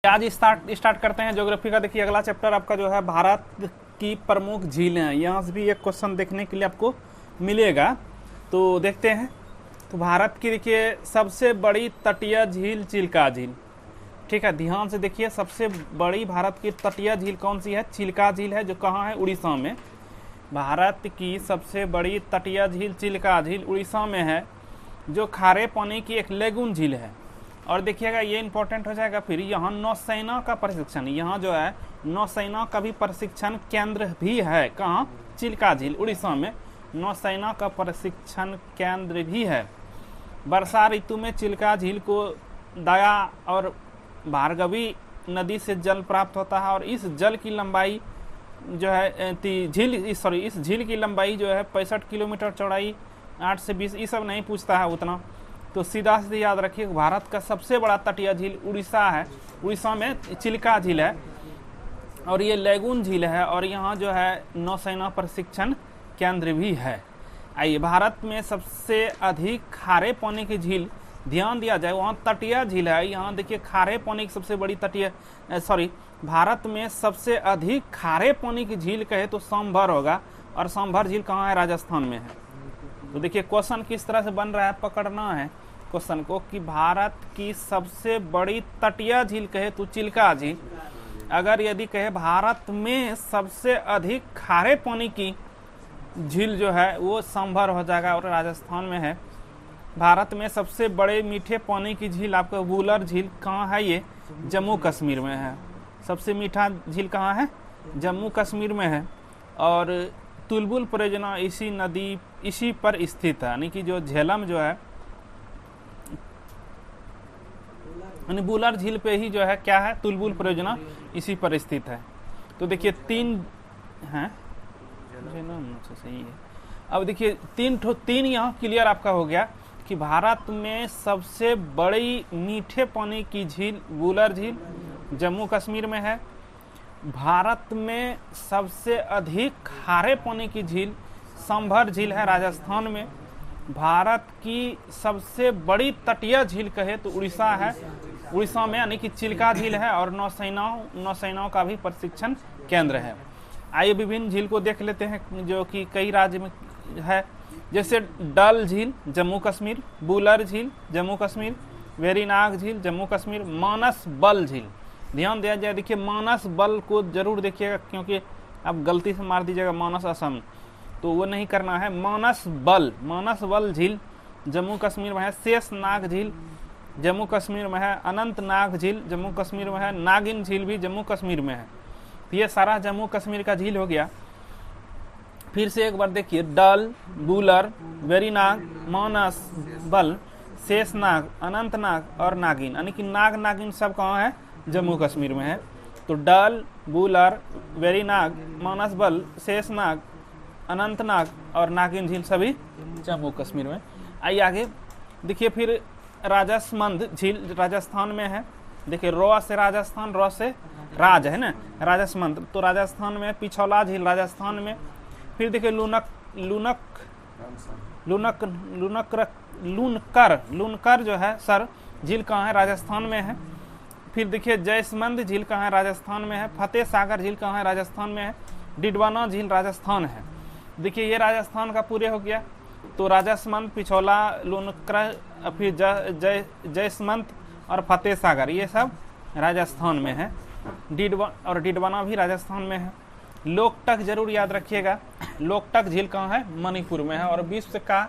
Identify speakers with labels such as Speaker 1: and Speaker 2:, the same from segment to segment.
Speaker 1: आज स्टार्ट करते हैं ज्योग्राफी का। देखिए अगला चैप्टर आपका जो है भारत की प्रमुख झीलें। यहाँ से भी एक क्वेश्चन देखने के लिए आपको मिलेगा, तो देखते हैं। तो भारत की देखिए सबसे बड़ी तटीय झील चिल्का झील। ठीक है, ध्यान से देखिए, सबसे बड़ी भारत की तटीय झील कौन सी है? चिल्का झील है, जो कहाँ है? उड़ीसा में। भारत की सबसे बड़ी तटीय झील चिल्का झील उड़ीसा में है, जो खारे पानी की एक लेगून झील है। और देखिएगा ये इंपॉर्टेंट हो जाएगा। फिर यहाँ नौसेना का प्रशिक्षण, यहाँ जो है नौसेना का भी प्रशिक्षण केंद्र भी है। कहाँ? चिल्का झील उड़ीसा में नौसेना का प्रशिक्षण केंद्र भी है। वर्षा ऋतु में चिल्का झील को दया और भार्गवी नदी से जल प्राप्त होता है, और इस जल की लंबाई जो है इस झील की लंबाई जो है 65 किलोमीटर, चौड़ाई 8 से 20, ये सब नहीं पूछता है उतना, तो सीधा सीधे याद रखिए भारत का सबसे बड़ा तटीय झील उड़ीसा है। उड़ीसा में चिल्का झील है और ये लेगून झील है, और यहाँ जो है नौसेना प्रशिक्षण केंद्र भी है। आइए, भारत में सबसे अधिक खारे पानी की झील, ध्यान दिया जाए वहाँ तटीय झील है। यहाँ देखिए खारे पानी की सबसे बड़ी भारत में सबसे अधिक खारे पानी की झील कहे तो सांभर होगा, और सांभर झील कहाँ है? राजस्थान में है। तो देखिए क्वेश्चन किस तरह से बन रहा है, पकड़ना है क्वेश्चन को कि भारत की सबसे बड़ी तटीय झील कहे तो चिल्का झील। अगर यदि कहे भारत में सबसे अधिक खारे पानी की झील जो है वो सांभर हो जाएगा, और राजस्थान में है। भारत में सबसे बड़े मीठे पानी की झील आपका वुलर झील कहाँ है? ये जम्मू कश्मीर में है। सबसे मीठा झील कहाँ है? जम्मू कश्मीर में है। और तुलबुल परियोजना इसी पर स्थित है, यानी कि जो झेलम जो है यानी बुलर झील पे ही जो है क्या है? तुलबुल परियोजना इसी पर स्थित है। तो देखिए तीन हैं, सही है। अब देखिए तीन यहाँ क्लियर आपका हो गया कि भारत में सबसे बड़ी मीठे पानी की झील वुलर झील जम्मू कश्मीर में है। भारत में सबसे अधिक खारे पानी की झील सांभर झील है राजस्थान में। भारत की सबसे बड़ी तटीय झील कहे तो उड़ीसा है, उड़ीसा में, यानी कि चिल्का झील है, और नौसेनाओं का भी प्रशिक्षण केंद्र है। आइए विभिन्न झील को देख लेते हैं जो कि कई राज्य में है, जैसे डल झील जम्मू कश्मीर, बुलर झील जम्मू कश्मीर, वेरीनाग झील जम्मू कश्मीर, मानस बल झील। ध्यान दिया जाए, देखिए मानस बल को जरूर देखिएगा, क्योंकि आप गलती से मार दीजिएगा मानस असम, तो वो नहीं करना है। मानस बल झील जम्मू कश्मीर में है। शेषनाग झील जम्मू कश्मीर में है। अनंतनाग झील जम्मू कश्मीर में है। नागिन झील भी जम्मू कश्मीर में है। तो ये सारा जम्मू कश्मीर का झील हो गया। फिर से एक बार देखिए, डल, बुलर, वेरीनाग, मानस बल, शेषनाग, अनंतनाग और नागिन, यानी कि नागिन सब कहाँ है? जम्मू कश्मीर में है। तो डल, बुलर, वेरीनाग, मानस बल, शेषनाग, अनंतनाग और नागिन झील सभी जम्मू कश्मीर में। आइए आगे देखिए, फिर राजसमंद झील राजस्थान में है। देखिए रो से राजस्थान, रो से राज है ना, राजसमंद, तो राजस्थान में। पिछौला झील राजस्थान में। फिर देखिए लूनकर जो है सर झील कहाँ है? राजस्थान में है। फिर देखिए जयसमंद झील कहाँ है? राजस्थान में है। फतेह सागर झील कहाँ है? राजस्थान में है। डिडवाना झील राजस्थान है। देखिए ये राजस्थान का पूरे हो गया। तो राजसमंद, पिछौला, लूनकर, फिर जयसमंद और फतेह सागर, ये सब राजस्थान में है। डिडवाना भी राजस्थान में है। लोकटक जरूर याद रखिएगा, लोकटक झील कहाँ है? मणिपुर में है। और विश्व का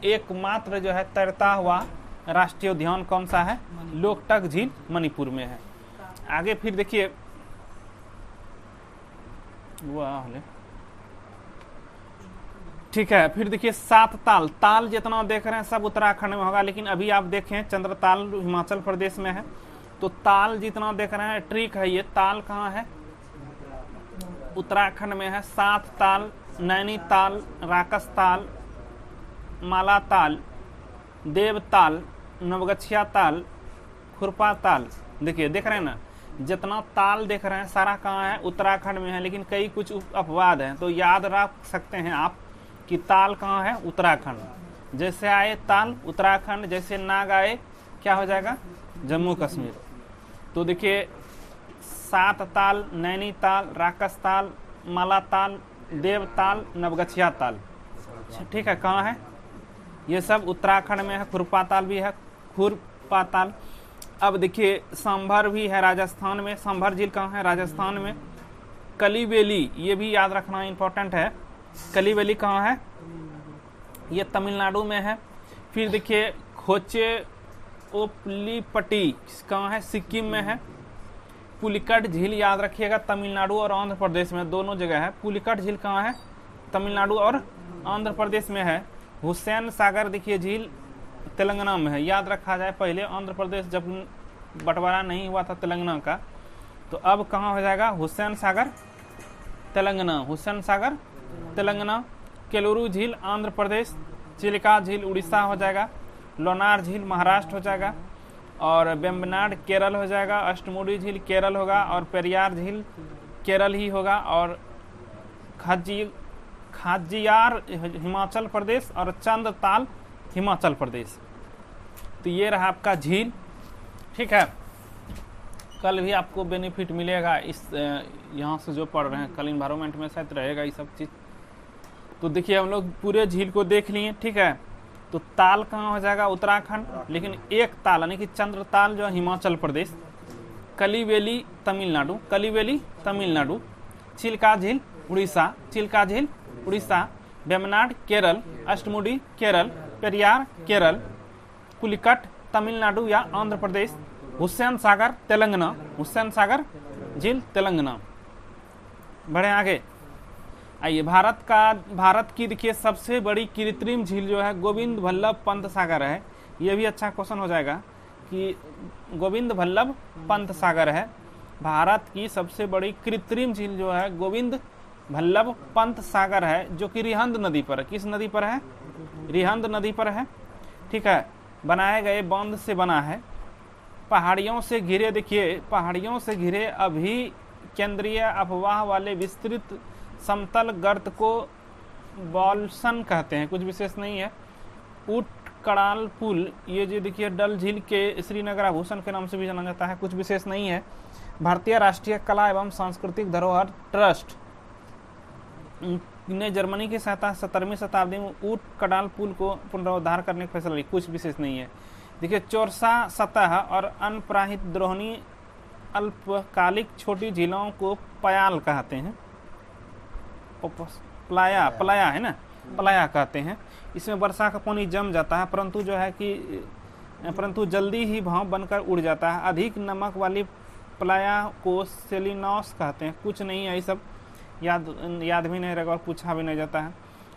Speaker 1: एकमात्र जो है तैरता हुआ राष्ट्रीय उद्यान कौन सा है? लोकटक झील मणिपुर में है। आगे फिर देखिए ठीक है, फिर देखिए 7 ताल जितना देख रहे हैं सब उत्तराखंड में होगा, लेकिन अभी आप देखें चंद्रताल हिमाचल प्रदेश में है। तो ताल जितना देख रहे हैं ट्रिक है, ये ताल कहाँ है? उत्तराखंड में है। 7 ताल, नैनीताल, राकसताल, मालाताल, देवताल, नवगछिया ताल, खुरपा ताल। देखिए देख रहे हैं ना, जितना ताल देख रहे हैं सारा कहाँ है? उत्तराखंड में है, लेकिन कई कुछ अपवाद हैं, तो याद रख सकते हैं आप कि ताल कहाँ है? उत्तराखंड। जैसे आए ताल उत्तराखंड, जैसे नाग आए क्या हो जाएगा? जम्मू कश्मीर। तो देखिए सातताल, नैनीताल, राकसताल, मालाताल, देवताल, नवगछिया ताल, ठीक है, कहाँ है? ये सब उत्तराखंड में है। खुरपाताल भी है, खुरपाताल। अब देखिए सांभर भी है राजस्थान में। सांभर झील कहाँ है? राजस्थान में। कलिबेली, ये भी याद रखना इंपॉर्टेंट है। कलिबेली कहाँ है? ये तमिलनाडु में है। फिर देखिए खोचे ओपलीपट्टी कहाँ है? सिक्किम में है। पुलिकट झील याद रखिएगा, तमिलनाडु और आंध्र प्रदेश में दोनों जगह है। पुलिकट झील कहाँ है? तमिलनाडु और आंध्र प्रदेश में है। हुसैन सागर देखिए झील तेलंगाना में है। याद रखा जाए, पहले आंध्र प्रदेश जब बंटवारा नहीं हुआ था तेलंगाना का, तो अब कहाँ हो जाएगा? हुसैन सागर तेलंगाना, हुसैन सागर तेलंगाना। केलुरु झील आंध्र प्रदेश, चिलिका झील उड़ीसा हो जाएगा, लोनार झील महाराष्ट्र हो जाएगा, और बेम्बनाड केरल हो जाएगा, अष्टमुडी झील केरल होगा, और पेरियार झील केरल ही होगा, और खाजियार हिमाचल प्रदेश, और चंदताल हिमाचल प्रदेश। तो ये रहा आपका झील, ठीक है। कल भी आपको बेनिफिट मिलेगा इस यहाँ से जो पढ़ रहे हैं, कल इन्वायरमेंट में शायद रहेगा ये सब चीज़। तो देखिए हम लोग पूरे झील को देख लिए, ठीक है। तो ताल कहाँ हो जाएगा? उत्तराखंड, लेकिन एक ताल यानी कि चंद्रताल जो है हिमाचल प्रदेश, कलिबेली तमिलनाडु, कलिबेली तमिलनाडु, चिल्का झील उड़ीसा, चिल्का झील उड़ीसा, बेमनाड केरल, अष्टमुडी केरल, पेरियार केरल, पुलिकट तमिलनाडु या आंध्र प्रदेश, हुसैन सागर तेलंगाना, हुसैन सागर झील तेलंगाना। बढ़े आगे, आइए भारत की देखिए सबसे बड़ी कृत्रिम झील जो है गोविंद वल्लभ पंत सागर है। ये भी अच्छा क्वेश्चन हो जाएगा कि गोविंद वल्लभ पंत सागर है। भारत की सबसे बड़ी कृत्रिम झील जो है गोविंद वल्लभ पंत सागर है, जो कि रिहंद नदी पर है। किस नदी पर है? रिहंद नदी पर है, ठीक है। बनाए गए बांध से बना है, पहाड़ियों से घिरे, देखिए पहाड़ियों से घिरे अभी केंद्रीय अफवाह वाले विस्तृत समतल गर्त को बॉल्सन कहते हैं, कुछ विशेष नहीं है। ऊट कड़ाल पुल, ये जो देखिए डल झील के श्रीनगर आभूषण के नाम से भी जाना जाता है, कुछ विशेष नहीं है। भारतीय राष्ट्रीय कला एवं सांस्कृतिक धरोहर ट्रस्ट ने जर्मनी की सहायता 17वीं शताब्दी में ऊट कड़ाल पुल को पुनरुद्धार करने का फैसला लिया, कुछ विशेष नहीं है। देखिए चोरसा सतह और अनप्राहित द्रोहनी अल्पकालिक छोटी झीलों को पयाल कहते हैं, पलाया है ना, पलाया कहते हैं। इसमें वर्षा का पानी जम जाता है, परंतु जल्दी ही भाव बनकर उड़ जाता है। अधिक नमक वाली पलाया को सेलिनॉस कहते हैं, कुछ नहीं है, ये सब याद भी नहीं रहेगा और पूछा भी नहीं जाता है।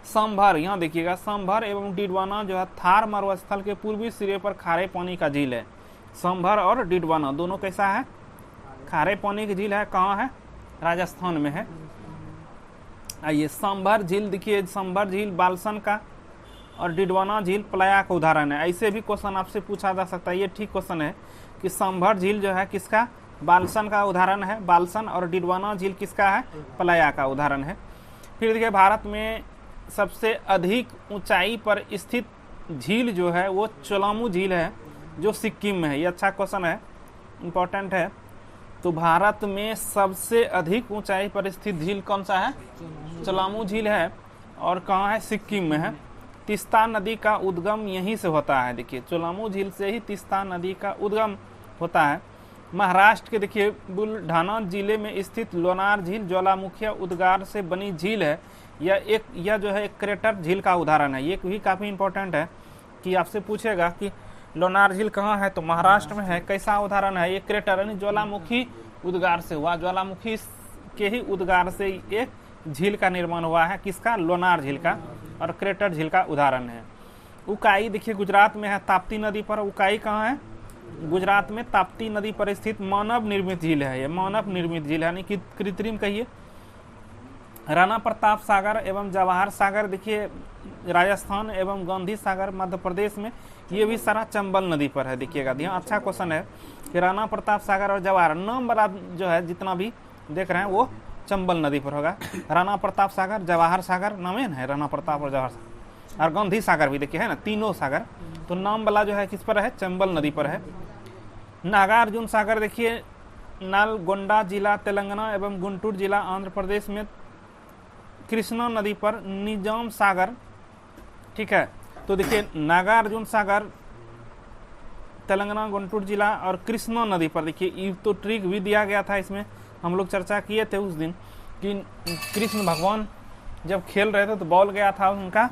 Speaker 1: सांभर, यहाँ देखिएगा, सांभर एवं डिडवाना जो है थार मरुस्थल के पूर्वी सिरे पर खारे पानी का झील है। सांभर और डिडवाना दोनों कैसा है? खारे पानी की झील है। कहाँ है? राजस्थान में है। आइए सांभर झील देखिए, सांभर झील बालसन का और डिडवाना झील पलाया का उदाहरण है। ऐसे भी क्वेश्चन आपसे पूछा जा सकता है, ये ठीक क्वेश्चन है कि सांभर झील जो है किसका? बालसन का उदाहरण है, बालसन, और डिडवाना झील किसका है? पलाया का उदाहरण है। फिर देखिए भारत में सबसे अधिक ऊंचाई पर स्थित झील जो है वो चोलामू झील है, जो सिक्किम में है। ये अच्छा क्वेश्चन है, इम्पोर्टेंट है। तो भारत में सबसे अधिक ऊंचाई पर स्थित झील कौन सा है? चोलामू झील है, और कहाँ है? सिक्किम में है। तीस्ता नदी का उद्गम यहीं से होता है। देखिए चोलामू झील से ही तीस्ता नदी का उद्गम होता है। महाराष्ट्र के देखिए बुलढाना जिले में स्थित लोनार झील ज्वालामुखी उद्गार से बनी झील है। यह जो है एक क्रेटर झील का उदाहरण है। ये भी काफ़ी इंपॉर्टेंट है कि आपसे पूछेगा कि लोनार झील कहाँ है, तो महाराष्ट्र में है। कैसा उदाहरण है? ये क्रेटर यानी ज्वालामुखी उद्गार से हुआ, ज्वालामुखी के ही उद्गार से एक झील का निर्माण हुआ है। किसका? लोनार झील का, और क्रेटर झील का उदाहरण है। उकाई देखिए गुजरात में है, ताप्ती नदी पर। उकाई कहाँ है? गुजरात में ताप्ती नदी पर स्थित मानव निर्मित झील है। ये मानव निर्मित झील है, यानी कि कृत्रिम कहिए। राणा प्रताप सागर एवं जवाहर सागर देखिए राजस्थान एवं गांधी सागर मध्य प्रदेश में, ये भी सारा चंबल नदी पर है। देखिएगा ध्यान, अच्छा क्वेश्चन है कि राणा प्रताप सागर और जवाहर, नाम वाला जो है जितना भी देख रहे हैं वो चंबल नदी पर होगा। राणा प्रताप सागर, जवाहर सागर नाम है, राणा प्रताप और जवाहर सागर, और गांधी सागर भी देखिए है ना, तीनों सागर। तो नाम वाला जो है किस पर है? चंबल नदी पर है। नागार्जुन सागर देखिए नालगोंडा जिला तेलंगाना एवं गुंटूर जिला आंध्र प्रदेश में कृष्णा नदी पर निजाम सागर, ठीक है। तो देखिए नागार्जुन सागर तेलंगाना गुंटूर जिला और कृष्णा नदी पर, देखिए ये तो ट्रिक भी दिया गया था, इसमें हम लोग चर्चा किए थे उस दिन कि कृष्ण भगवान जब खेल रहे थे तो बॉल गया था उनका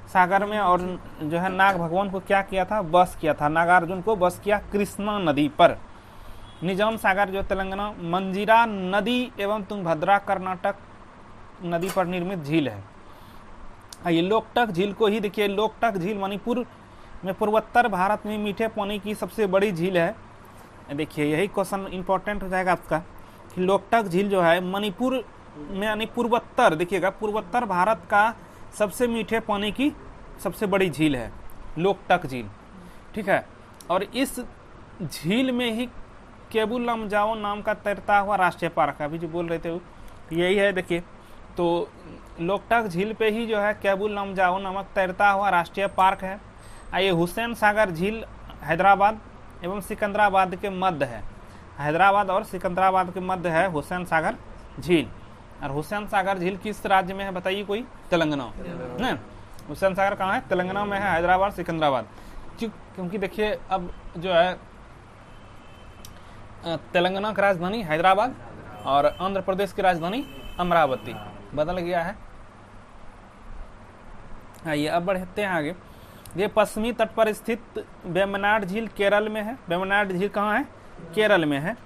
Speaker 1: सागर में, और जो है नाग भगवान को क्या किया था, बस किया था, नागार्जुन को बस किया कृष्णा नदी पर। निजाम सागर जो तेलंगाना, मंजीरा नदी एवं तुंगभद्रा कर्नाटक नदी पर निर्मित झील है। ये लोकटक झील को ही देखिए, लोकटक झील मणिपुर में पूर्वोत्तर भारत में मीठे पानी की सबसे बड़ी झील है। देखिए यही क्वेश्चन इंपॉर्टेंट हो जाएगा आपका कि लोकटक झील जो है मणिपुर में यानी पूर्वोत्तर, देखिएगा पूर्वोत्तर भारत का सबसे मीठे पानी की सबसे बड़ी झील है लोकटक झील, ठीक है। और इस झील में ही केबुल लमजाओ नाम का तैरता हुआ राष्ट्रीय पार्क है, अभी जो बोल रहे थे यही है। देखिए तो लोकटक झील पे ही जो है केबुल लमजाओ नामक तैरता हुआ राष्ट्रीय पार्क है। ये हुसैन सागर झील हैदराबाद एवं सिकंदराबाद के मध्य है, हैदराबाद और सिकंदराबाद के मध्य है हुसैन सागर झील। और हुसैन सागर झील किस राज्य में है बताइए कोई? तेलंगाना ना। हुसैन सागर कहाँ है? तेलंगाना में है, हैदराबाद सिकंदराबाद। क्योंकि देखिए अब जो है तेलंगाना की राजधानी हैदराबाद और आंध्र प्रदेश की राजधानी अमरावती बदल गया है। आइए अब बढ़ते हैं आगे। ये पश्चिमी तट पर स्थित वेम्बनाड झील केरल में है। वेम्बनाड झील कहाँ है? केरल में है।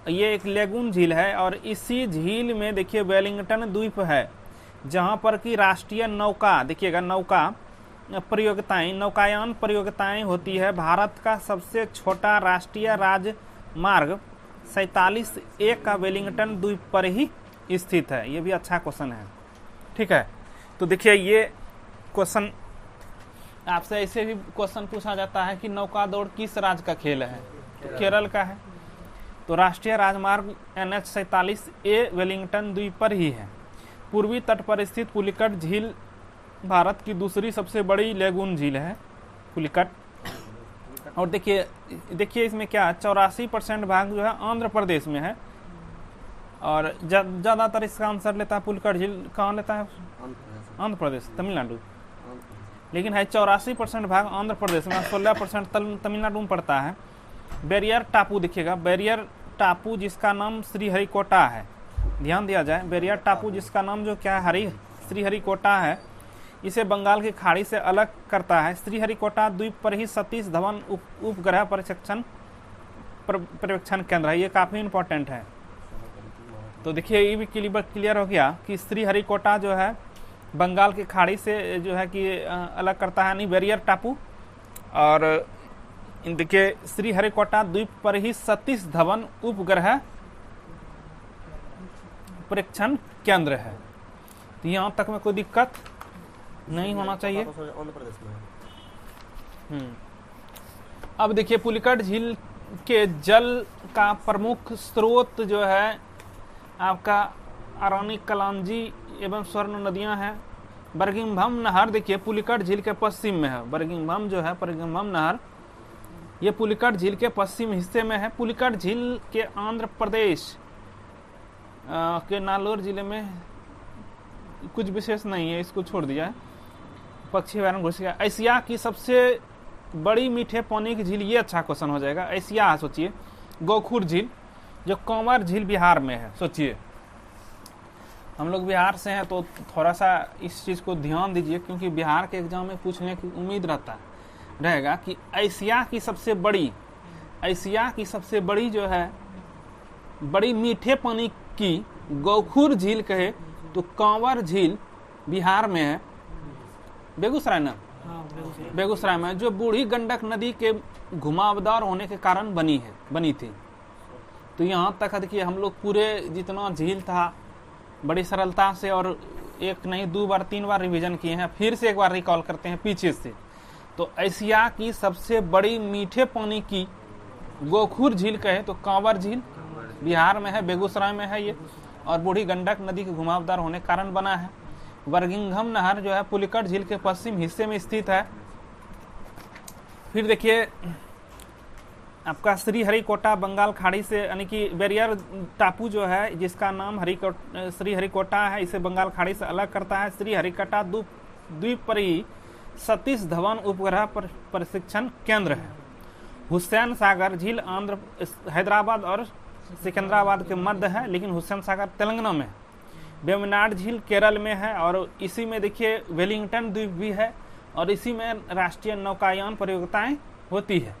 Speaker 1: ये एक लेगून झील है और इसी झील में देखिए वेलिंगटन द्वीप है, जहाँ पर कि राष्ट्रीय नौका, देखिएगा नौका प्रयोगिताएं, नौकायान प्रयोगिताएं होती है। भारत का सबसे छोटा राष्ट्रीय राजमार्ग 47A का वेलिंगटन द्वीप पर ही स्थित है। ये भी अच्छा क्वेश्चन है, ठीक है। तो देखिए ये क्वेश्चन आपसे ऐसे भी क्वेश्चन पूछा जाता है कि नौका दौड़ किस राज्य का खेल है? तो केरल का है। तो राष्ट्रीय राजमार्ग NH 47A वेलिंगटन द्वीप पर ही है। पूर्वी तट पर स्थित पुलिकट झील भारत की दूसरी सबसे बड़ी लेगून झील है पुलिकट। और देखिए इसमें क्या 84% भाग जो है आंध्र प्रदेश में है, और ज्यादातर इसका आंसर लेता है पुलिकट झील कहाँ लेता है? आंध्र प्रदेश, तमिलनाडु। लेकिन है 84% भाग आंध्र प्रदेश में, 16% तमिलनाडु में पड़ता है। बैरियर टापू देखिएगा, बैरियर टापू जिसका नाम श्रीहरिकोटा है, ध्यान दिया जाए, बैरियर टापू जिसका नाम जो क्या है श्रीहरिकोटा है, इसे बंगाल की खाड़ी से अलग करता है। श्रीहरिकोटा द्वीप पर ही सतीश धवन उपग्रह पर्यवेक्षण केंद्र है। ये काफी इंपॉर्टेंट है। तो देखिए ये भी क्लियर हो गया कि श्रीहरिकोटा जो है बंगाल की खाड़ी से जो है कि अलग करता है, यानी बैरियर टापू। और देखिए श्रीहरिकोटा द्वीप पर ही सतीश धवन उपग्रह परीक्षण केंद्र है। तो यहाँ तक में कोई दिक्कत नहीं होना चाहिए। अब देखिए पुलिकट झील के जल का प्रमुख स्रोत जो है आपका अरानी, कलांजी एवं स्वर्ण नदियां हैं। बरगिंघम नहर देखिए पुलिकट झील के पश्चिम में है। बरगिंघम जो है, बरगिंघम नहर ये पुलिकट झील के पश्चिम हिस्से में है। पुलिकट झील के आंध्र प्रदेश के नालोर जिले में कुछ विशेष नहीं है, इसको छोड़ दिया है। पक्षी अभयारण्य घोषित किया। एशिया की सबसे बड़ी मीठे पानी की झील, ये अच्छा क्वेश्चन हो जाएगा। एशिया सोचिए, गोखुर झील जो कांवर झील बिहार में है। सोचिए हम लोग बिहार से हैं तो थोड़ा सा इस चीज को ध्यान दीजिए, क्योंकि बिहार के एग्जाम में पूछने की उम्मीद रहेगा कि एशिया की सबसे बड़ी जो है बड़ी मीठे पानी की गोखुर झील कहे तो कांवर झील बिहार में है, बेगूसराय ना, बेगूसराय में, जो बूढ़ी गंडक नदी के घुमावदार होने के कारण बनी थी। तो यहाँ तक देखिए हम लोग पूरे जितना झील था बड़ी सरलता से और एक नहीं 2 बार 3 बार रिवीजन किए हैं। फिर से एक बार रिकॉल करते हैं पीछे से। तो एशिया की सबसे बड़ी मीठे पानी की गोखुर झील कहे तो कांवर झील बिहार में है, बेगूसराय में है ये, और बूढ़ी गंडक नदी के घुमावदार होने के कारण बना है। बरगिंघम नहर जो है पुलिकट झील के पश्चिम हिस्से में स्थित है। फिर देखिए आपका श्रीहरिकोटा बंगाल खाड़ी से, यानी कि बैरियर टापू जो है जिसका नाम श्रीहरिकोटा है, इसे बंगाल खाड़ी से अलग करता है। श्रीहरिकोटा द्वीप पर ही सतीश धवन उपग्रह प्रशिक्षण केंद्र है। हुसैन सागर झील हैदराबाद और सिकंदराबाद के मध्य है, लेकिन हुसैन सागर तेलंगाना में है। वेम्बनाड झील केरल में है और इसी में देखिए वेलिंगटन द्वीप भी है और इसी में राष्ट्रीय नौकायान प्रतियोगिताएं होती है।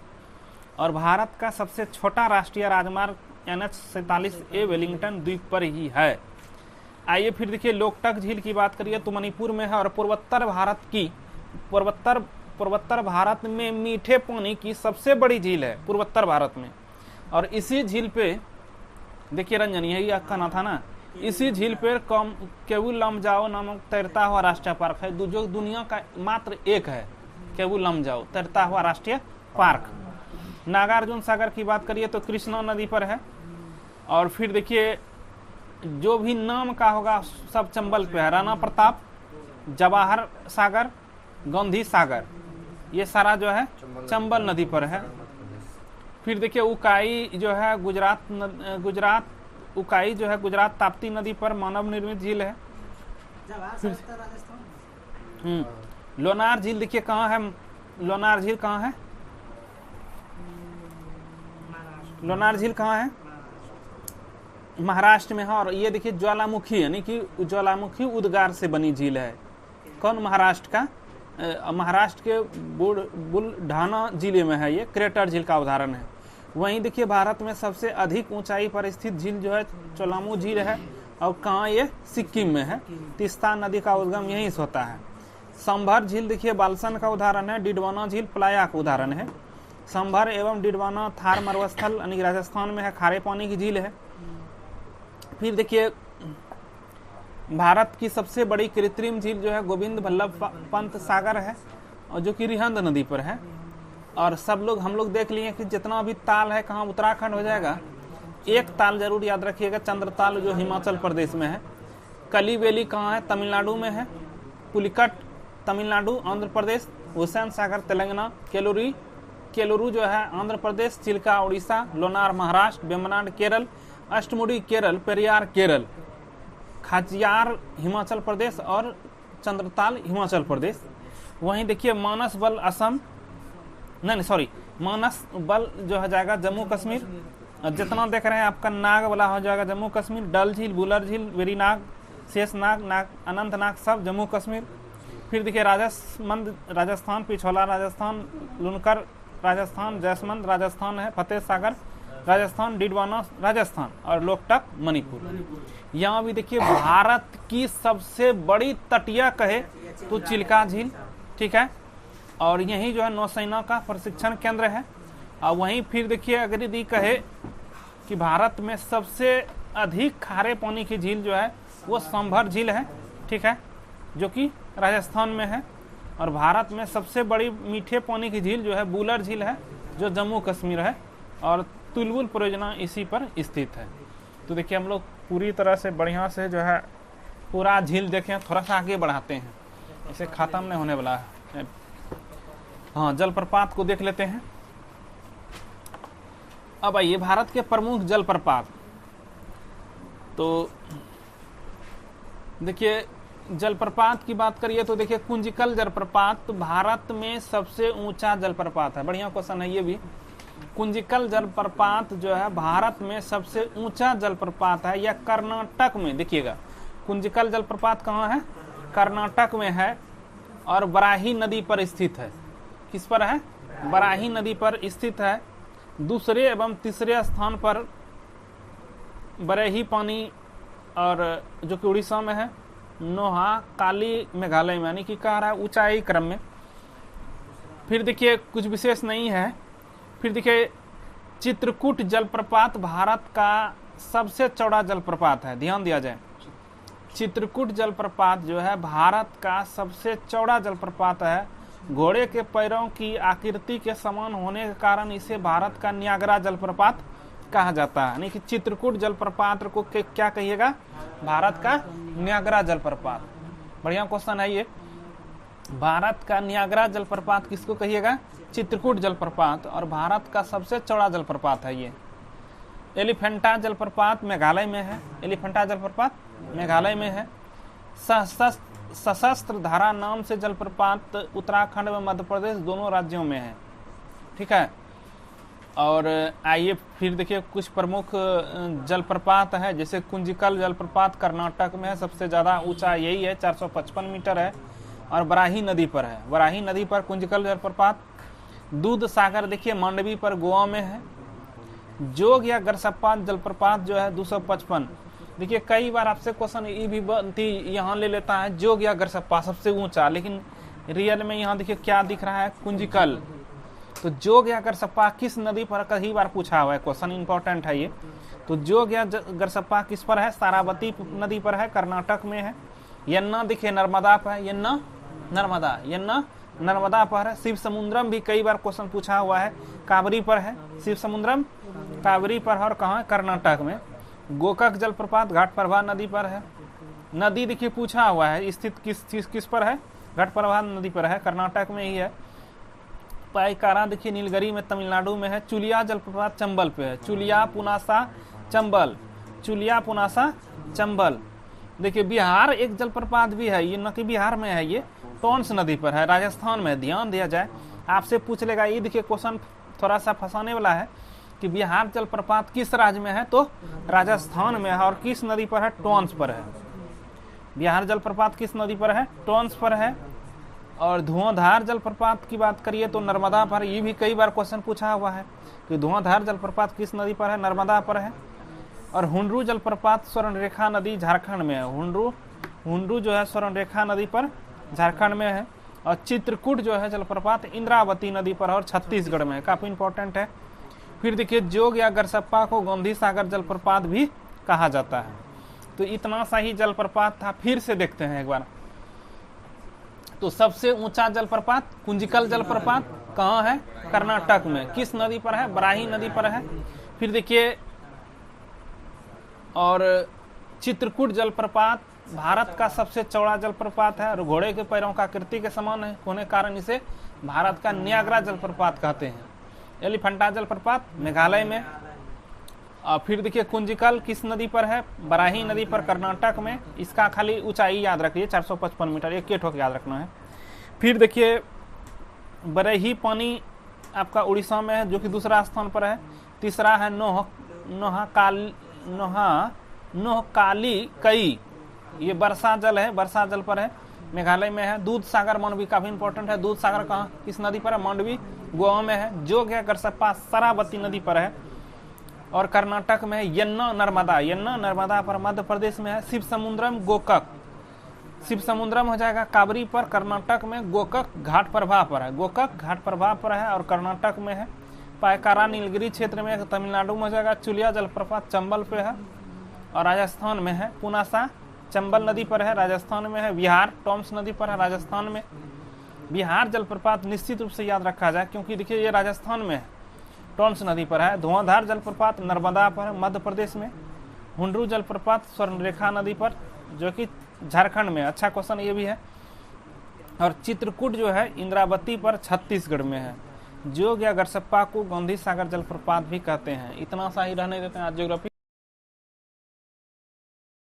Speaker 1: और भारत का सबसे छोटा राष्ट्रीय राजमार्ग NH-47A वेलिंगटन द्वीप पर ही है। आइए फिर देखिए लोकटक झील की बात करिए तो मणिपुर में है और पूर्वोत्तर भारत में मीठे पानी की सबसे बड़ी झील है पूर्वोत्तर भारत में। और इसी झील पे देखिए रंजन, यही आपका ना था ना, इसी झील पर केवू लमजाओ नामक तैरता हुआ राष्ट्रीय पार्क है, जो दुनिया का मात्र एक है। केवू लमजाओ तैरता हुआ राष्ट्रीय पार्क। नागार्जुन सागर की बात करिए तो कृष्णा नदी पर है। और फिर देखिए जो भी नाम का होगा सब चंबल पे है। राणा प्रताप, जवाहर सागर, गांधी सागर, ये सारा जो है चंबल नदी पर है। फिर देखिए उकाई जो है उकाई जो है गुजरात ताप्ती नदी पर मानव निर्मित झील है। लोनार झील देखिए कहाँ है, लोनार झील कहाँ है, लोनार झील कहाँ है, महाराष्ट्र में है। और ये देखिए ज्वालामुखी, यानी कि ज्वालामुखी उद्गार से बनी झील है। कौन? महाराष्ट्र का, महाराष्ट्र के बुलढाना जिले में है। ये क्रेटर झील का उदाहरण है। वहीं देखिए भारत में सबसे अधिक ऊंचाई पर स्थित झील जो है चोलामू झील है। और कहाँ? ये सिक्किम में है। तीस्ता नदी का उद्गम यहीं से होता है। संभर झील देखिए बालसन का उदाहरण है। डिडवाना झील प्लाया का उदाहरण है। संभर एवं डिडवाना थार मरुस्थल यानी राजस्थान में है, खारे पानी की झील है। फिर देखिए भारत की सबसे बड़ी कृत्रिम झील जो है गोविंद वल्लभ पंत सागर है, और जो कि रिहंद नदी पर है। और हम लोग देख लिए कि जितना भी ताल है कहाँ उत्तराखंड हो जाएगा। एक ताल जरूर याद रखिएगा, चंद्रताल जो हिमाचल प्रदेश में है। कलीबेली कहाँ है? तमिलनाडु में है। पुलिकट तमिलनाडु आंध्र प्रदेश। हुसैन सागर तेलंगाना। केलुरु जो है आंध्र प्रदेश। चिल्का उड़ीसा। लोनार महाराष्ट्र। वेम्बनाड केरल। अष्टमुडी केरल। पेरियार केरल। खाजियार हिमाचल प्रदेश और चंद्रताल हिमाचल प्रदेश। वहीं देखिए मानस बल असम, मानस बल जो हो जाएगा जम्मू कश्मीर। जितना देख रहे हैं आपका नाग वाला हो जाएगा जम्मू कश्मीर। डल झील, बुलर झील, वेरीनाग, शेषनाग, अनंतनाग सब जम्मू कश्मीर। फिर देखिए राजस्थान, पिछोला राजस्थान, लुनकर राजस्थान, जैसमंद राजस्थान है, फतेह सागर राजस्थान, डिडवाना राजस्थान और लोकटक मणिपुर। यहाँ भी देखिए भारत की सबसे बड़ी तटीय कहे तो चिल्का झील, ठीक है। और यही जो है नौसेना का प्रशिक्षण केंद्र है। और वहीं फिर देखिए अगर यदि कहे कि भारत में सबसे अधिक खारे पानी की झील जो है वो संभर झील है, ठीक है, जो कि राजस्थान में है। और भारत में सबसे बड़ी मीठे पानी की झील जो है बुलर झील है, जो जम्मू कश्मीर है। और तुलबुल परियोजना इसी पर स्थित है। तो देखिए हम लोग पूरी तरह से बढ़िया से जो है पूरा झील देखें, थोड़ा सा आगे बढ़ाते हैं, इसे खत्म नहीं होने वाला है। हाँ, जलप्रपात को देख लेते हैं। अब आइए भारत के प्रमुख जलप्रपात। तो देखिए जलप्रपात की बात करिए तो देखिए कुंजिकल जलप्रपात तो भारत में सबसे ऊंचा जलप्रपात है। बढ़िया क्वेश्चन है ये भी। कुंजिकल जलप्रपात जो है भारत में सबसे ऊंचा जलप्रपात है। यह कर्नाटक में, देखिएगा कुंजिकल जलप्रपात कहाँ है? कर्नाटक में है और बराही नदी पर स्थित है। किस पर है? बराही नदी पर स्थित है। दूसरे एवं तीसरे स्थान पर बरेही पानी और जो कि उड़ीसा में है, नोहा काली मेघालय में, यानी कि कह रहा है ऊंचाई क्रम में। फिर देखिए कुछ विशेष नहीं है। फिर देखिए चित्रकूट जलप्रपात भारत का सबसे चौड़ा जलप्रपात है। ध्यान दिया जाए, चित्रकूट जलप्रपात जो है भारत का सबसे चौड़ा जलप्रपात है। घोड़े के पैरों की आकृति के समान होने के कारण इसे भारत का न्यागरा जलप्रपात कहा जाता है। यानी कि चित्रकूट जलप्रपात को क्या कहिएगा? भारत का न्यागरा जलप्रपात। बढ़िया क्वेश्चन है ये। भारत का नियाग्रा जलप्रपात किसको कहिएगा? चित्रकूट जलप्रपात। और भारत का सबसे चौड़ा जलप्रपात है ये। एलिफेंटा जलप्रपात मेघालय में है। एलिफेंटा जलप्रपात मेघालय में है। सशस्त्र धारा नाम से जलप्रपात उत्तराखंड व मध्य प्रदेश दोनों राज्यों में है। ठीक है। और आइए फिर देखिए कुछ प्रमुख जलप्रपात है, जैसे कुंजिकल जलप्रपात कर्नाटक में है, सबसे ज़्यादा ऊंचा यही है, 455 मीटर है और बराही नदी पर है। बराही नदी पर कुंजिकल जलप्रपात। दूध सागर देखिए मांडवी पर गोवा में है। जोग या गरसप्पा जलप्रपात जो है 255। देखिए कई बार आपसे क्वेश्चन ये भी बनती यहाँ ले लेता है जोग या गरसप्पा सबसे ऊंचा, लेकिन रियल में यहाँ देखिए क्या दिख रहा है, कुंजिकल। तो जोग या गरसप्पा किस नदी पर कई बार पूछा हुआ है क्वेश्चन, इंपॉर्टेंट है ये। तो जोग या गरसप्पा किस पर है? सारावती नदी पर है, कर्नाटक में है। यन्ना देखिए नर्मदा पर है, यन्ना नर्मदा पर है। शिव समुद्रम भी कई बार क्वेश्चन पूछा हुआ है, कावरी पर है। शिव समुद्रम कावरी पर है और कहाँ? कर्नाटक में। गोकक जलप्रपात घाटप्रभा नदी पर है। नदी देखिए पूछा हुआ है, स्थित किस पर है? घाटप्रभा नदी पर है, कर्नाटक में ही है। पाइकारा देखिए नीलगिरी में, तमिलनाडु में है। चुलिया जलप्रपात चंबल पे है। चुलिया पुनासा चंबल। देखिए बिहार एक जलप्रपात भी है, ये न कि बिहार में है, ये टोंस नदी पर है, राजस्थान में। ध्यान दिया जाए, आपसे पूछ लेगा ये देखिए क्वेश्चन थोड़ा सा फंसाने वाला है कि बिहार जलप्रपात किस राज्य में है, तो राजस्थान में है। और किस नदी पर है? टोंस पर है। बिहार जलप्रपात किस नदी पर है? टोंस पर है। और धुआंधार जलप्रपात की बात करिए तो नर्मदा पर। ये भी कई बार क्वेश्चन पूछा हुआ है कि धुआंधार जलप्रपात किस नदी पर है? नर्मदा पर है। और हुंड्रू जलप्रपात स्वर्णरेखा नदी झारखंड में है। हुंड्रू जो है स्वर्णरेखा नदी पर झारखंड में है। और चित्रकूट जो है जलप्रपात इंद्रावती नदी पर और छत्तीसगढ़ में है, काफी इंपॉर्टेंट है। फिर देखिए जोग या गरसप्पा को गांधी सागर जलप्रपात भी कहा जाता है। तो इतना सा ही जलप्रपात था। फिर से देखते हैं एक बार। तो सबसे ऊंचा जलप्रपात कुंजिकल जलप्रपात कहाँ है? कर्नाटक में। किस नदी पर है? बराही नदी पर है। फिर देखिए और चित्रकूट जलप्रपात भारत का सबसे चौड़ा जलप्रपात है और घोड़े के पैरों का आकृति के समान है होने कारण इसे भारत का नियाग्रा जलप्रपात कहते हैं। एलिफेंटा जलप्रपात मेघालय में। और फिर देखिए कुंजिकल किस नदी पर है? बराही नदी पर, कर्नाटक में। इसका खाली ऊंचाई याद रखिए 455 मीटर, एक ठोक याद रखना है। फिर देखिए बरही पानी आपका उड़ीसा में है, जो कि दूसरा स्थान पर है। तीसरा है नोहकाली कई, ये वर्षा जल है, वर्षा जल पर है, मेघालय में है। दूध सागर मांडवी काफी इंपॉर्टेंट है। दूध सागर कहाँ किस नदी पर है? मांडवी गोवा में है। जोग या गरसप्पा सरावती नदी पर है और कर्नाटक में है। यन्ना नर्मदा पर मध्य प्रदेश में है। शिव समुद्रम हो जाएगा कावरी पर, कर्नाटक में। गोकक घाटप्रभा पर है, और कर्नाटक में है। पायकारा नीलगिरी क्षेत्र में, तमिलनाडु में हो जाएगा। चुलिया जलप्रपात चंबल पे है और राजस्थान में है। पुनासा चंबल नदी पर है, राजस्थान में है। बिहार टोंस नदी पर है, राजस्थान में। बिहार जलप्रपात निश्चित रूप से याद रखा जाए क्योंकि देखिए ये राजस्थान में है, टोंस नदी पर है। धुआंधार जलप्रपात नर्मदा पर है, मध्य प्रदेश में। हुंड्रू जलप्रपात स्वर्णरेखा नदी पर, जो कि झारखंड में। अच्छा क्वेश्चन ये भी है। और चित्रकूट जो है इंद्रावती पर, छत्तीसगढ़ में है। जोग या गरसप्पा को गांधी सागर जलप्रपात भी कहते हैं। इतना सा ही रहने देते हैं आज ज्योग्राफी।